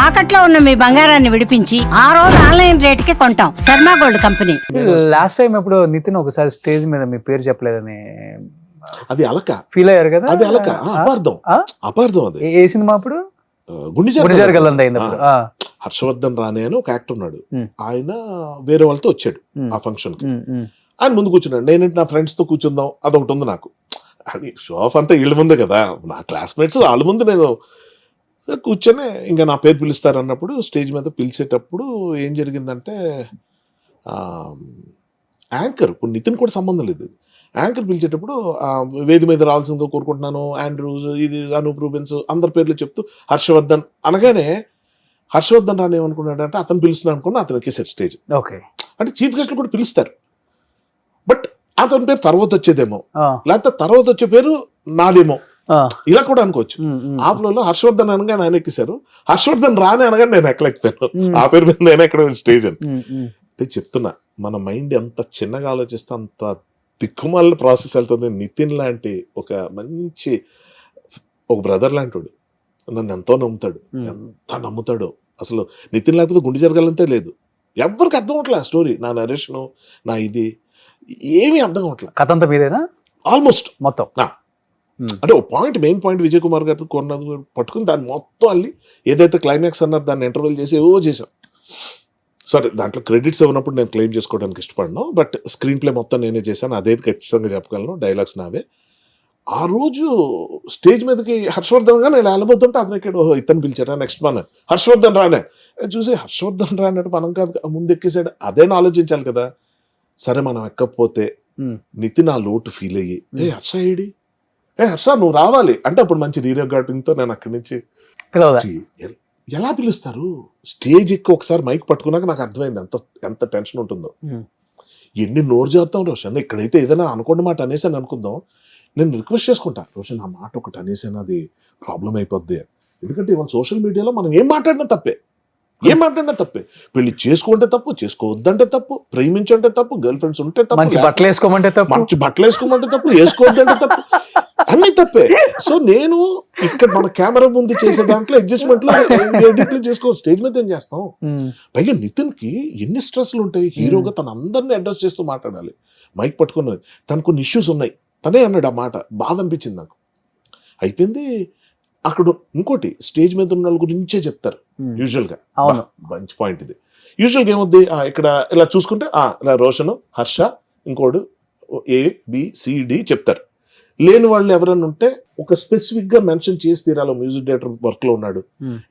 తాకట్లో ఉన్న మీ బంగారాన్ని విడిపించి ఆ రోజు ఆన్లైన్ రేటుకి కొంటాం. Sharma gold company. Last time ఎప్పుడు నితిన్ ఒకసారి స్టేజ్ మీద మీ పేరు చెప్పలేదని అది అలక ఫీల్ అయ్యారు కదా. అది అలక అపార్థం అపార్థం అది. ఏ సినిమా అప్పుడు? గుండెజారి గల్లంత అయింది అప్పుడు. హర్షవర్ధన్ రానే అని ఒక యాక్టర్ ఉన్నాడు. ఆయన వేరే వాళ్ళతో వచ్చాడు ఆ ఫంక్షన్ కి. ఆయన ముందు కూర్చున్నాడు. నేనంటే నా ఫ్రెండ్స్ తో కూర్చుందాం అదొకటి ఉంది నాకు. అది షో ఆఫ్ అంతా వీళ్ళ ముందే కదా, నా క్లాస్మేట్స్ వాళ్ళ ముందు నేను కూర్చొని ఇంకా నా పేరు పిలుస్తారు అన్నప్పుడు స్టేజ్ మీద పిలిచేటప్పుడు ఏం జరిగిందంటే యాంకర్, ఇప్పుడు నితిన్ కూడా సంబంధం లేదు, యాంకర్ పిలిచేటప్పుడు వేది మీద రావాల్సిందో కోరుకుంటున్నాను, ఆండ్రూస్, ఇది అనూప్ రూబెన్స్, అందరి పేర్లు చెప్తూ హర్షవర్ధన్ అనగానే హర్షవర్ధన్ రాని ఏమనుకున్నాడు అంటే అతను పిలుస్తున్నాడు అనుకున్నా, అతనికి సెట్ స్టేజ్. ఓకే, అంటే చీఫ్ గెస్ట్లు కూడా పిలుస్తారు, బట్ అతని పేరు తర్వాత వచ్చేదేమో, లేకపోతే తర్వాత వచ్చే పేరు నాదేమో, ఇలా కూడా అనుకోవచ్చు. ఆ ఫ్లోలో హర్షవర్ధన్ అనగా ఆయన ఎక్కేశారు, హర్షవర్ధన్ రాని అనగా నేను ఎక్కలేకపోయాను, ఆ పేరు మీద నేను ఎక్కడ స్టేజ్ అని. అంటే చెప్తున్నా, మన మైండ్ ఎంత చిన్నగా ఆలోచిస్తే అంత దిక్కుమాల ప్రాసెస్ వెళ్తుంది. నితిన్ లాంటి ఒక మంచి ఒక బ్రదర్ లాంటి వాడు నన్ను ఎంతో నమ్ముతాడు, ఎంత నమ్ముతాడో అసలు. నితిన్ లేకపోతే గుండె జరగాలంతే లేదు. ఎవరికి అర్థం అవట్లే ఆ స్టోరీ, నా నరేషను, నా ఇది ఏమీ అర్థం అవట్లే. కథ అంతా మీదేనా ఆల్మోస్ట్ మొత్తం? అంటే ఒక point, main point Vijay Kumar గారితో కొన్నది పట్టుకుని దాన్ని మొత్తం అల్లి ఏదైతే క్లైమాక్స్ అన్నారు దాన్ని ఇంటర్వెల్ చేసి ఏవో చేశాం. సరే, దాంట్లో క్రెడిట్స్ ఇవ్వనప్పుడు నేను క్లెయిమ్ చేసుకోవడానికి ఇష్టపడను, బట్ స్క్రీన్ ప్లే మొత్తం నేనే చేశాను, అదే ఖచ్చితంగా చెప్పగలను, డైలాగ్స్ నావే. ఆ రోజు స్టేజ్ మీదకి హర్షవర్ధన్ గా నేను వెళ్ళబోతుంటే అతను ఇక్కడ ఇతను పిలిచారా నెక్స్ట్ మన హర్షవర్ధన్ రానే చూసి హర్షవర్ధన్ రానట్టు మనం కాదు ముందు ఎక్కేసాడు, అదేనా ఆలోచించాలి కదా. సరే, మనం ఎక్కకపోతే నితిన్ ఆ లోటు ఫీల్ అయ్యి హర్ష ఏడి, హర్ష నువ్వు రావాలి అంటే అప్పుడు మంచి రీరికార్డింగ్తో నేను అక్కడి నుంచి ఎలా పిలుస్తారు స్టేజ్ ఎక్కి ఒకసారి మైక్ పట్టుకున్నాక నాకు అర్థమైంది ఎంత టెన్షన్ ఉంటుందో. ఎన్ని నోరు జారుతాం రోషన్, ఇక్కడైతే ఏదైనా అనుకోండి మాట అనేసాను అనుకుందాం, నేను రిక్వెస్ట్ చేసుకుంటా రోషన్ ఆ మాట ఒకటి అనేసాను అది ప్రాబ్లం అయిపోద్ది. ఎందుకంటే ఇవాళ సోషల్ మీడియాలో మనం ఏం మాట్లాడినా తప్పే, పెళ్లి చేసుకుంటే తప్పు, చేసుకోవద్దంటే తప్పు, ప్రేమించంటే తప్పు, గర్ల్ ఫ్రెండ్స్ ఉంటే తప్పు, మంచి బట్టలు వేసుకోమంటే తప్పు, వేసుకోవద్దంటే తప్పు, అన్ని తప్పే. సో నేను ఇక్కడ మన కెమెరా ముందు చేసే దాంట్లో అడ్జస్ట్మెంట్లు ఎడిట్లు చేసుకో, స్టేజ్ మీద ఏం చేస్తాం. పైగా నితిన్ కి ఎన్ని స్ట్రెస్లు ఉంటాయి, హీరోగా తన అందరినీ అడ్రస్ చేస్తూ మాట్లాడాలి, మైక్ పట్టుకున్నది, తనకు కొన్ని ఇష్యూస్ ఉన్నాయి, తనే అన్నాడు ఆ మాట, బాధ అనిపించింది నాకు. అయిపోయింది. అక్కడ ఇంకోటి, స్టేజ్ మీద ఉన్న వాళ్ళ గురించే చెప్తారు యూజువల్ గా, మంచి పాయింట్ ఇది. యూజువల్ గా ఏమవుద్ది, ఇక్కడ ఇలా చూసుకుంటే ఇలా రోషన్, హర్ష, ఇంకోడు ABCD చెప్తారు. లేని వాళ్ళు ఎవరైనా ఉంటే ఒక స్పెసిఫిక్ గా మెన్షన్ చేసి తీరాలి. మ్యూజిక్ డైరెక్టర్ వర్క్ లో ఉన్నాడు,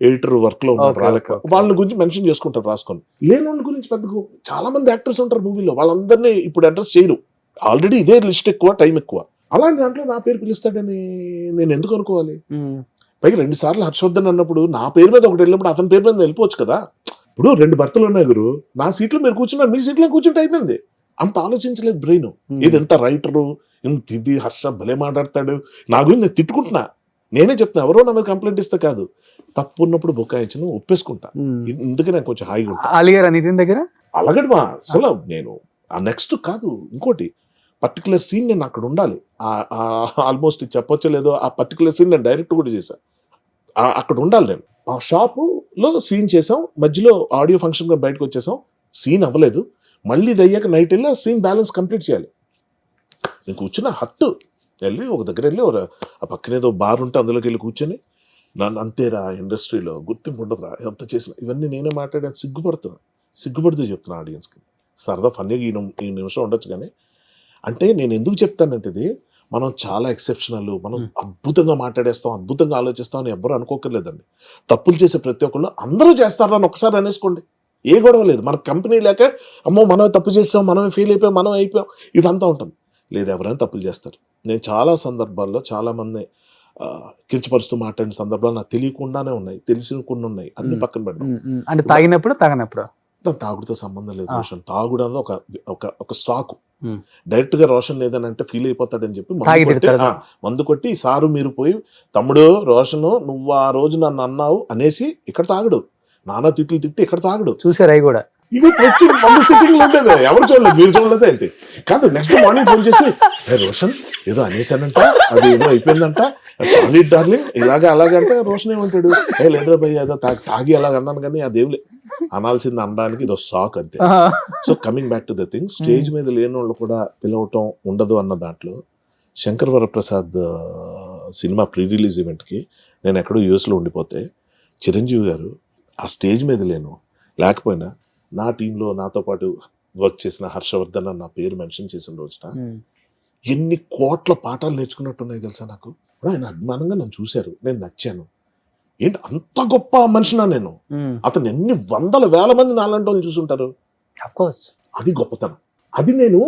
ఎడిటర్ వర్క్ లో ఉన్నాడు, వాళ్ళ గురించి మెన్షన్ చేసుకుంటారు రాసుకొని. లేని వాళ్ళ గురించి పెద్దగా చాలా మంది యాక్టర్స్ ఉంటారు మూవీలో, వాళ్ళందరినీ ఇప్పుడు అడ్రస్ చేయరు, ఆల్రెడీ ఇదే లిస్ట్ ఎక్కువ, టైం ఎక్కువ. అలాంటి దాంట్లో నా పేరు పిలుస్తాడని నేను ఎందుకు అనుకోవాలి? పైగా 2 సార్లు హర్షవర్ధన్ అన్నప్పుడు నా పేరు మీద ఒకటి వెళ్ళినప్పుడు అతని పేరు మీద వెళ్ళిపోవచ్చు కదా. ఇప్పుడు 2 భర్తలు ఉన్నాయి గురు, నా సీట్లో మీరు కూర్చున్నారు, మీ సీట్లో కూర్చుంటే అయిపోయింది. అంత ఆలోచించలేదు బ్రెయిన్. ఇది ఎంత రైటరు, ఇంత ఇది, హర్ష భలే మాట్లాడతాడు, నా గురించి నేను తిట్టుకుంటున్నా, నేనే చెప్తున్నా, ఎవరో నా మీద కంప్లైంట్ ఇస్తే కాదు, తప్పు ఉన్నప్పుడు బొక్కాయించను, ఒప్పేసుకుంటా. ఇందుకే నేను కొంచెం హాయిగా ఉంటా. అలిగారా నితిన్ దగ్గర? అలాగడమా అసలు నేను ఆ నెక్స్ట్ కాదు, ఇంకోటి పర్టికులర్ సీన్ నేను అక్కడ ఉండాలి. ఆల్మోస్ట్ చెప్పొచ్చో లేదో, ఆ పర్టికులర్ సీన్ నేను డైరెక్ట్ కూడా చేశాను, అక్కడ ఉండాలి నేను. ఆ షాపులో సీన్ చేసాం, మధ్యలో ఆడియో ఫంక్షన్ కూడా బయటకు వచ్చేసాం, సీన్ అవ్వలేదు, మళ్ళీ ఇది అయ్యాక నైట్ వెళ్ళి ఆ సీన్ బ్యాలెన్స్ కంప్లీట్ చేయాలి. నేను కూర్చున్న హట్టు వెళ్ళి ఒక దగ్గర వెళ్ళి ఆ పక్కనేదో బార్ ఉంటే అందులోకి వెళ్ళి కూర్చొని, నన్ను అంతేరా ఇండస్ట్రీలో గుర్తింపు ఉండదురా ఎంత చేసిన, ఇవన్నీ నేనే మాట్లాడాను, సిగ్గుపడుతూ చెప్తున్నా ఆడియన్స్కి. సరదా ఫన్నీగా ఈ నిమిషం ఉండొచ్చు, కానీ అంటే నేను ఎందుకు చెప్తానంటే ఇది మనం చాలా ఎక్సెప్షనల్, మనం అద్భుతంగా మాట్లాడేస్తాం, అద్భుతంగా ఆలోచిస్తాం అని ఎవ్వరు అనుకోకర్లేదండి. తప్పులు చేసే ప్రతి ఒక్కళ్ళు అందరూ చేస్తారని ఒకసారి అనేసుకోండి, ఏ గొడవ లేదు. మన కంపెనీ లేక అమ్మో మనమే తప్పు చేస్తాం, మనమే ఫెయిల్ అయిపోయాం, మనం అయిపోయాం, ఇదంతా ఉంటుంది. లేదు, ఎవరైనా తప్పులు చేస్తారు. నేను చాలా సందర్భాల్లో చాలా మంది కించపరుస్తూ మాట్లాడిన సందర్భాలు నాకు తెలియకుండానే ఉన్నాయి, తెలిసిన కొన్ని ఉన్నాయి, అన్ని పక్కన పెడతాం. అంటే తాగినప్పుడు దాని తాగుడుతో సంబంధం లేదు రోషన్. తాగుడు అనేది ఒక సాకు. డైరెక్ట్ గా రోషన్ లేదని అంటే ఫీల్ అయిపోతాడని చెప్పి మందు కొట్టి సారు మీరు పోయి తమ్ముడు రోషను నువ్వు ఆ రోజు నన్ను అన్నావు అనేసి ఇక్కడ తాగుడు, నానా తిట్లు తిట్టి ఇక్కడ తాగుడు. చూసారు అవి కూడా ఇవి ప్రతి మన సిట్టింగ్ లో ఉండేది, ఎవరు చూడలేదు, మీరు చూడలేదు ఏంటి? కాదు, నెక్స్ట్ మార్నింగ్ ఫోన్ చేసి రోషన్ ఏదో అనేసానంట, అది ఏదో అయిపోయిందంట, సారీ డార్లింగ్, ఇలాగా అలాగంటే రోషన్ ఏమంటాడు, లేదురా భయ్ ఏదో తాగి అలాగ అన్నాను కానీ అదేం అనాల్సింది అనడానికి ఇదో షాక్ అంతే. So coming back to the thing, stage మీద లేని వాళ్ళు కూడా పిలవటం ఉండదు అన్న దాంట్లో Shankar Varaprasad cinema pre release ఈవెంట్కి నేను ఎక్కడో యూఎస్లో ఉండిపోతే చిరంజీవి గారు ఆ స్టేజ్ మీద లేకపోయినా నా టీంలో నాతో పాటు వర్క్ చేసిన హర్షవర్ధన్ నా పేరు మెన్షన్ చేసిన రోజున ఎన్ని కోట్ల పాఠాలు నేర్చుకున్నట్టున్నాయి తెలుసా నాకు. ఆయన అభిమానంగా నన్ను చూశారు, నేను నచ్చాను. ఏంటి అంత గొప్ప మనిషినా నేను? అతను ఎన్ని వందల వేల మంది నాలంటి వాళ్ళు చూసుంటారు. అది గొప్పతనం. అది నేను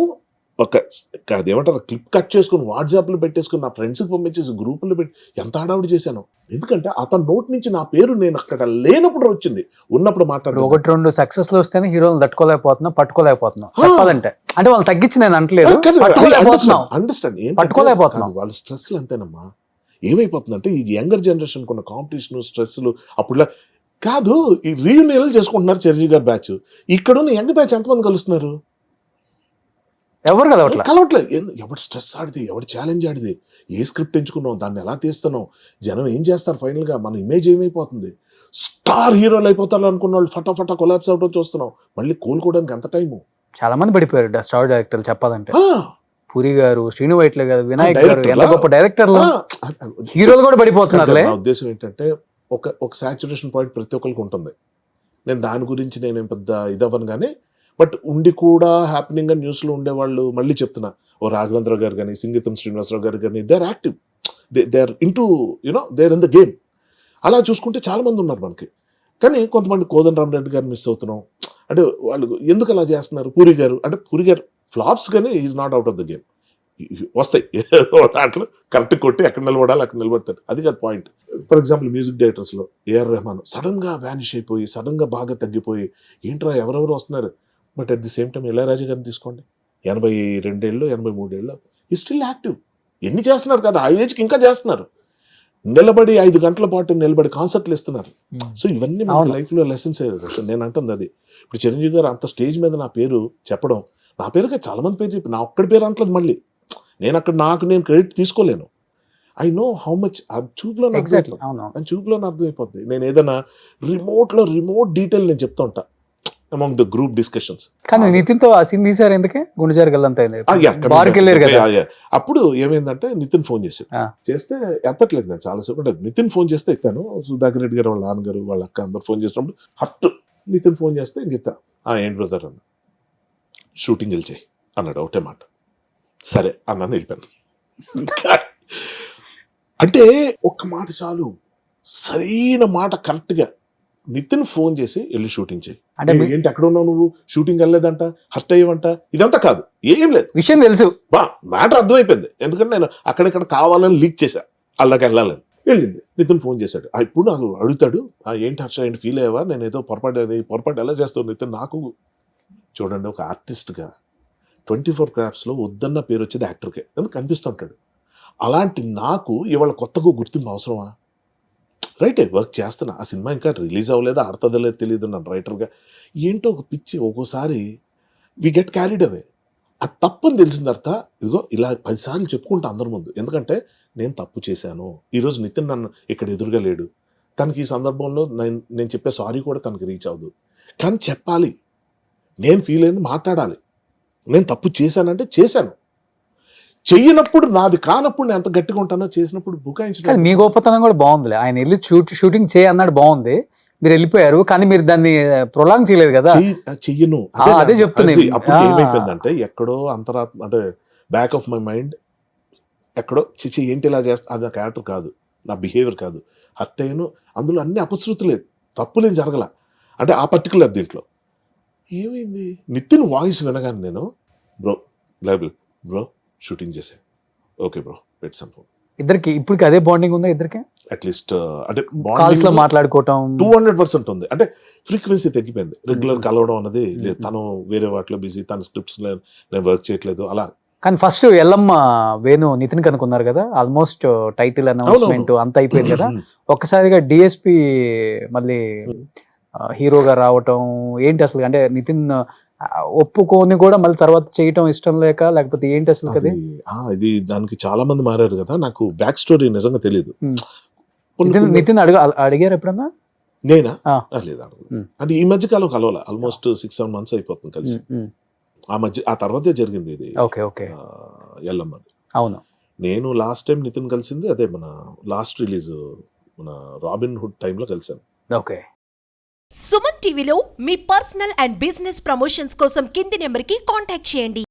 అదేమంటారు క్లిప్ కట్ చేసుకుని వాట్సాప్లో పెట్టేసుకుని నా ఫ్రెండ్స్కి పంపించేసి గ్రూపుల్లో పెట్టి ఎంత హడావుడి చేశాను. ఎందుకంటే అతని నోటి నుంచి నా పేరు నేను అక్కడ లేనప్పుడు వచ్చింది, ఉన్నప్పుడు మాట్లాడు. 1-2 సక్సెస్ లో వస్తేనే హీరోలు పట్టుకోలేకపోతున్నాం చెప్పాలంటే. అంటే వాళ్ళు తగ్గించి నేను అంటలేదు, అండర్స్టాండ్ పట్టుకోలేకపోతున్నాం. వాళ్ళ స్ట్రెస్లు అంతేనమ్మా. ఏమైపోతుందంటే ఈ యంగర్ జనరేషన్ కొన్న కాంపిటీషన్ స్ట్రెస్లు అప్పుడులా కాదు. ఈ రీయూనియన్లు చేసుకుంటున్నారు చిరంజీవి గారి బ్యాచ్. ఇక్కడున్న యంగ్ బ్యాచ్ ఎంతమంది కలుస్తున్నారు? ఎవరు కలవట్లేదు. ఎవడు స్ట్రెస్ ఆడిది, ఎవడు ఛాలెంజ్ ఆడిది, ఏ స్క్రిప్ట్ ఎంచుకున్నావు, దాన్ని ఎలా తీస్తున్నావు, జనం ఏం చేస్తారు, ఫైనల్గా మన ఇమేజ్ ఏమైపోతుంది, స్టార్ హీరోలు అయిపోతారు అనుకున్న వాళ్ళు ఫటాఫటా కొలాప్స్ అవడం చూస్తున్నాం. మళ్ళీ కోలుకోవడానికి ఎంత టైము? చాలా మంది పడిపోయారు స్టార్ డైరెక్టర్లు చెప్పాలంటే. పూరి గారు, శ్రీను వైట్ల గారు, వినాయక్ గారు, ఎంత గొప్ప డైరెక్టర్లు, హీరోలు కూడా పడిపోతున్నారు. నా ఉద్దేశం ఏంటంటే ఒక సాచురేషన్ పాయింట్ ప్రతి ఒక్కరికి ఉంటుంది. నేను దాని గురించి నేనేం పెద్ద ఇదవ్వను కానీ, బట్ ఉండి కూడా హ్యాపెనింగ్ అని న్యూస్లో ఉండేవాళ్ళు మళ్ళీ చెప్తున్నా, ఓ రాఘవేంద్ర గారు కానీ, సింగీతం శ్రీనివాసరావు గారు కానీ, they are active, they are in to they are in the game. అలా చూసుకుంటే చాలా మంది ఉన్నారు మనకి. కానీ కొంతమంది కోదండరామరెడ్డి గారు మిస్ అవుతున్నాం. అంటే వాళ్ళు ఎందుకు అలా చేస్తున్నారు? పూరి గారు ఫ్లాప్స్ కానీ is not out of the game. వస్తాయి దాంట్లో కరెక్ట్ కొట్టి ఎక్కడ నిలబడాలి అక్కడ నిలబడతారు, అది కాదు పాయింట్. ఫర్ ఎగ్జాంపుల్ మ్యూజిక్ డైరెక్టర్స్లో ఏఆర్ రెహమాన్ సడన్గా వ్యానిష్ అయిపోయి, సడన్గా బాగా తగ్గిపోయి, ఏంట్రా ఎవరెవరు వస్తున్నారు. But at the same time Ilaiyaraaja గారిని తీసుకోండి, 82 ఏళ్ళు 83 ఏళ్ళు ఈ స్టిల్ యాక్టివ్. ఎన్ని చేస్తున్నారు కదా, ఆ ఏజ్కి ఇంకా చేస్తున్నారు. నిలబడి 5 గంటల పాటు నిలబడి కాన్సర్ట్లు ఇస్తున్నారు. సో ఇవన్నీ మన లైఫ్లో లెసన్స్ అయ్యారు. నేను అంటుంది అది. ఇప్పుడు చిరంజీవి గారు అంత స్టేజ్ మీద నా పేరు చెప్పడం, నా పేరుగా చాలా మంది పేరు చెప్పి నా ఒక్కడి పేరు అంటలేదు. మళ్ళీ నేను అక్కడ నేను క్రెడిట్ తీసుకోలేను. I know how much. ఆ చూపులో అర్థమైపోద్ది. నేను ఏదైనా రిమోట్ డీటెయిల్ నేను చెప్తా ఉంటా అమాంగ్ ద గ్రూప్ డిస్కషన్స్. కానీ నితిన్తో ఆ సీన్ తీసారు ఎందుకే? గుండెజారి అప్పుడు ఏమైందంటే నితిన్ ఫోన్ చేస్తే ఎత్తట్లేదు. నేను చాలాసేపు నితిన్ ఫోన్ చేస్తే ఎత్తాను. సుధాకర్ రెడ్డి గారు వాళ్ళ నాన్నగారు వాళ్ళ అక్క అందరు ఫోన్ చేసినప్పుడు హట్ నితిన్ ఫోన్ చేస్తే ఇంకెత్తా. ఏంటి బ్రదర్ అన్న, షూటింగ్ వెళ్ళిచాయి అన్నాడు ఒకటే మాట. సరే అన్నాను, వెళ్ళిపోయాను. అంటే ఒక్క మాట చాలు, సరైన మాట కరెక్ట్గా నితిన్ ఫోన్ చేసి వెళ్ళి షూటింగ్ చేయి. ఏంటి ఎక్కడ ఉన్నావు నువ్వు, షూటింగ్ వెళ్ళలేదంట, హర్ట్ అయ్యవంట, ఇదంతా కాదు, ఏం లేదు, విషయం తెలుసు, మ్యాటర్ అర్థమైపోయింది. ఎందుకంటే నేను అక్కడిక్కడ కావాలని లీక్ చేశా, అలాగే వెళ్ళాలని. వెళ్ళింది. నితిన్ ఫోన్ చేశాడు. ఇప్పుడు నాకు అడుగుతాడు, ఏంటి హర్ష, ఏంటి ఫీల్ అయ్యావా, నేను ఏదో పొరపాటు ఎలా చేస్తావు నితిన్. నాకు చూడండి, ఒక ఆర్టిస్ట్గా 24 క్రాఫ్ట్స్లో వద్దన్న పేరు వచ్చేది యాక్టర్కే, ఎందుకు కనిపిస్తుంటాడు. అలాంటి నాకు ఇవాళ కొత్తగా గుర్తింపు అవసరమా? రైటే, వర్క్ చేస్తున్నా, ఆ సినిమా ఇంకా రిలీజ్ అవ్వలేదా, ఆడుతుందో లేదో తెలియదు. నన్ను రైటర్గా ఏంటో ఒక పిచ్చి, ఒక్కోసారి వి గెట్ క్యారీడ్ అవే. అది తప్పని తెలిసిన తర్వాత ఇదిగో ఇలా 10 సార్లు చెప్పుకుంటా అందరి ముందు. ఎందుకంటే నేను తప్పు చేశాను. ఈరోజు నితిన్ నన్ను ఇక్కడ ఎదురుగా లేడు. తనకి ఈ సందర్భంలో నేను చెప్పే సారీ కూడా తనకి రీచ్ అవ్వదు. కానీ చెప్పాలి, నేను ఫీల్ అయింది మాట్లాడాలి. నేను తప్పు చేశానంటే చేశాను, చెయ్యనప్పుడు నాది కానప్పుడు నేను ఎంత గట్టిగా ఉంటానో, చేసినప్పుడు బుకాయించడం. మీ గొప్పతనం కూడా బాగుంది. ఆయన వెళ్ళి షూటింగ్ చేయి అన్నాడు, బాగుంది. మీరు వెళ్ళిపోయారు, కానీ మీరు దాన్ని ప్రొలాంగ్ చేయలేదు కదా. చెయ్యను, అదే చెప్తున్నాను. అప్పుడు ఏమైపోయిందంటే ఎక్కడో అంతరాత్మ, అంటే బ్యాక్ ఆఫ్ మై మైండ్ ఎక్కడో చిచి ఏంటి ఇలా చేస్తా, అది నా క్యారెక్టర్ కాదు, నా బిహేవియర్ కాదు, హర్ట్ అయ్యాను. అందులో అన్ని అపశృతులేదు, తప్పులేం జరగల. అంటే ఆ పర్టికులర్ దీంట్లో ఏమైంది, నితిన్ వాయిస్ వినగానే నేను బ్రో షూటింగ్ చేసే, ఓకే బ్రో పెట్ సమ్ ఫోన్. ఇద్దరికి ఇప్పటికి అదే బాండింగ్ ఉందా? ఇద్దరికి అట్లీస్ట్ అంటే కాల్స్ లో మాట్లాడుకోవటం 200% ఉంది. అంటే ఫ్రీక్వెన్సీ తగ్గిపోయింది, రెగ్యులర్ కలవడం అన్నది లేదు. తను వేరే వాటిలో బిజీ, తన స్క్రిప్ట్స్ నేను వర్క్ చేయట్లేదు అలా. కానీ ఫస్ట్ ఎల్లమ్మ వేణు నితిన్ కనుక్కున్నారు కదా, ఆల్మోస్ట్ టైటిల్ అనౌన్స్మెంట్ అంత అయిపోయింది కదా. ఒక్కసారిగా డిఎస్పి మళ్ళీ హీరోగా రావటం ఏంటి అసలు? అంటే నితిన్ ఒప్పుకొని కూడా మళ్ళీ తర్వాత చేయటం ఇష్టం లేక, లేకపోతే ఏంటి అసలు కది? ఇది దానికి చాలా మంది మారారు కదా, నాకు బ్యాక్ స్టోరీ నిజంగా తెలియదు. నితిన్ అడిగారు ఎప్పుడన్నా? నేనా? ఆ. లేదు, అడగలేదు. అంటే ఈ మధ్య కాలం కలవాల, ఆల్మోస్ట్ 6-7 months అయిపోతుంది కలిసి. ఆ తర్వాతే జరిగింది ఇది. Okay okay. ఎల్లమ్మది. అవును. నేను లాస్ట్ టైం నితిన్ కలిసింది అదే మన లాస్ట్ రిలీజ్ మన రాబిన్ హుడ్ టైంలో కలిసాను. ఓకే. సుమన్ టీవీలో మీ పర్సనల్ అండ్ బిజినెస్ ప్రమోషన్స్ కోసం కింది నెంబర్కి కాంటాక్ట్ చేయండి.